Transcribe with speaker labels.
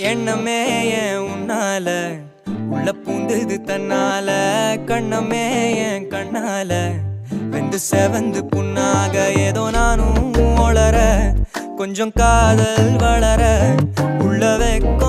Speaker 1: எண்ணமே ஏன் உன்னால உள்ள பூந்தது தன்னால கண்ணமே என் கண்ணால வெந்து செவந்து புண்ணாக ஏதோ நானும் ஒளர கொஞ்சம் காதல் வளர உள்ள வெக்கம்